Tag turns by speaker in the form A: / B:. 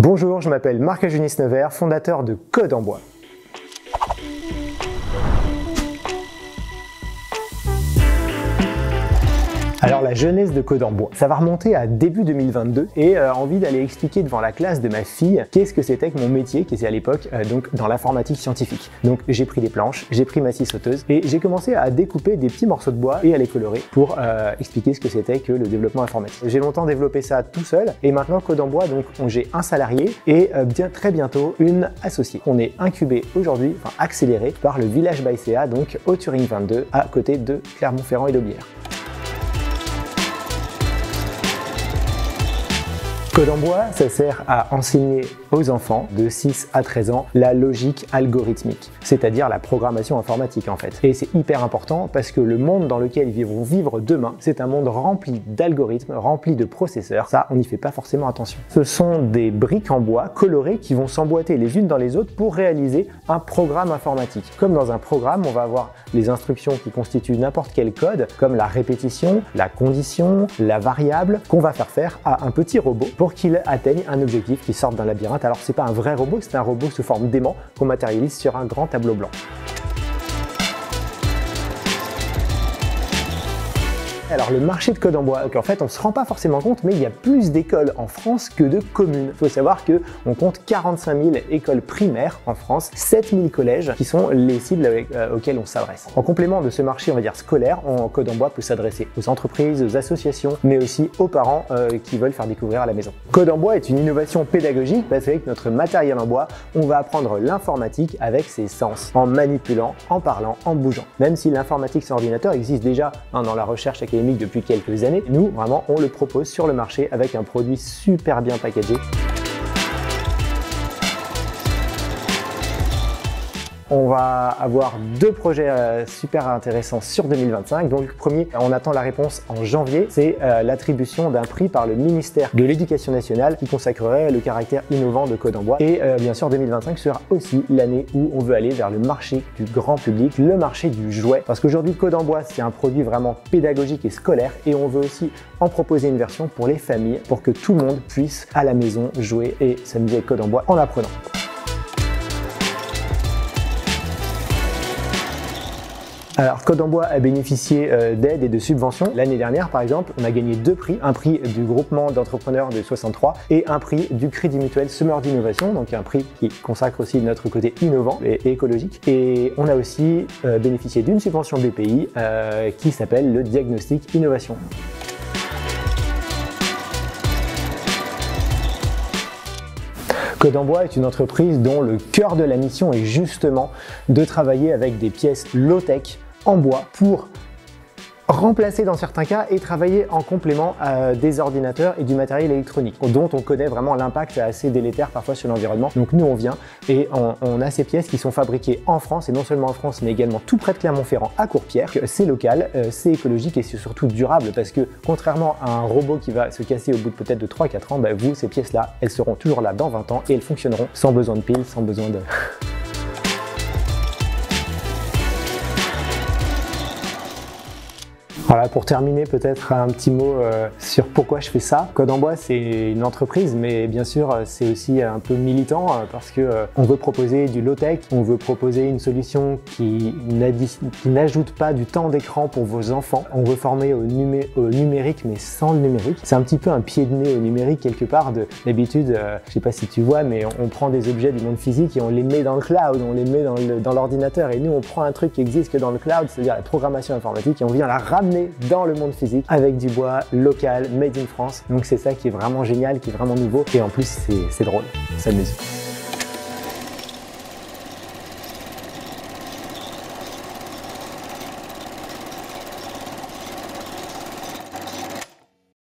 A: Bonjour, je m'appelle Marc-Eugénie Nevers, fondateur de Code en Bois. Alors la genèse de Code en Bois, ça va remonter à début 2022 et envie d'aller expliquer devant la classe de ma fille qu'est-ce que c'était que mon métier qui était à l'époque donc dans l'informatique scientifique. Donc j'ai pris des planches, j'ai pris ma scie sauteuse et j'ai commencé à découper des petits morceaux de bois et à les colorer pour expliquer ce que c'était que le développement informatique. J'ai longtemps développé ça tout seul et maintenant Code en Bois, donc j'ai un salarié et très bientôt une associée. On est incubé aujourd'hui, enfin accéléré par le Village by CA, donc au Turing 22 à côté de Clermont-Ferrand et d'Aubière. Code en Bois, ça sert à enseigner aux enfants de 6 à 13 ans la logique algorithmique, c'est-à-dire la programmation informatique en fait. Et c'est hyper important parce que le monde dans lequel ils vont vivre demain, c'est un monde rempli d'algorithmes, rempli de processeurs. Ça, on n'y fait pas forcément attention. Ce sont des briques en bois colorées qui vont s'emboîter les unes dans les autres pour réaliser un programme informatique. Comme dans un programme, on va avoir les instructions qui constituent n'importe quel code, comme la répétition, la condition, la variable, qu'on va faire à un petit robot pour qu'il atteigne un objectif qui sorte d'un labyrinthe. Alors c'est pas un vrai robot, c'est un robot sous forme d'aimant qu'on matérialise sur un grand tableau blanc. Alors le marché de Code en Bois, en fait on ne se rend pas forcément compte, mais il y a plus d'écoles en France que de communes. Il faut savoir qu'on compte 45 000 écoles primaires en France, 7 000 collèges qui sont les cibles auxquelles on s'adresse. En complément de ce marché, on va dire scolaire, Code en Bois peut s'adresser aux entreprises, aux associations, mais aussi aux parents qui veulent faire découvrir à la maison. Code en Bois est une innovation pédagogique parce qu'avec notre matériel en bois, on va apprendre l'informatique avec ses sens, en manipulant, en parlant, en bougeant. Même si l'informatique sur ordinateur existe déjà dans la recherche académique depuis quelques années, nous vraiment on le propose sur le marché avec un produit super bien packagé. On va avoir deux projets super intéressants sur 2025. Donc le premier, on attend la réponse en janvier, c'est l'attribution d'un prix par le ministère de l'Éducation nationale qui consacrerait le caractère innovant de Code en Bois. Et bien sûr 2025 sera aussi l'année où on veut aller vers le marché du grand public, le marché du jouet. Parce qu'aujourd'hui Code en Bois c'est un produit vraiment pédagogique et scolaire et on veut aussi en proposer une version pour les familles pour que tout le monde puisse à la maison jouer et s'amuser avec Code en Bois en apprenant. Alors Code en Bois a bénéficié d'aides et de subventions. L'année dernière par exemple, on a gagné 2 prix, un prix du groupement d'entrepreneurs de 63 et un prix du Crédit Mutuel Summer d'innovation, donc un prix qui consacre aussi notre côté innovant et écologique. Et on a aussi bénéficié d'une subvention BPI qui s'appelle le Diagnostic Innovation. Code en Bois est une entreprise dont le cœur de la mission est justement de travailler avec des pièces low-tech en bois pour remplacer dans certains cas et travailler en complément des ordinateurs et du matériel électronique dont on connaît vraiment l'impact assez délétère parfois sur l'environnement. Donc nous on vient et on a ces pièces qui sont fabriquées en France et non seulement en France mais également tout près de Clermont-Ferrand à Courpierre. C'est local, c'est écologique et c'est surtout durable parce que contrairement à un robot qui va se casser au bout de peut-être de 3-4 ans, vous ces pièces là elles seront toujours là dans 20 ans et elles fonctionneront sans besoin de piles, sans besoin de... Voilà, pour terminer, peut-être un petit mot sur pourquoi je fais ça. Code en Bois, c'est une entreprise, mais bien sûr, c'est aussi un peu militant parce que on veut proposer du low-tech, on veut proposer une solution qui n'ajoute pas du temps d'écran pour vos enfants. On veut former au numérique, mais sans le numérique. C'est un petit peu un pied de nez au numérique quelque part. D'habitude, je sais pas si tu vois, mais on prend des objets du monde physique et on les met dans le cloud, on les met dans l'ordinateur. Et nous, on prend un truc qui existe que dans le cloud, c'est-à-dire la programmation informatique, et on vient la ramener dans le monde physique avec du bois local, made in France. Donc c'est ça qui est vraiment génial, qui est vraiment nouveau et en plus c'est drôle, on s'amuse.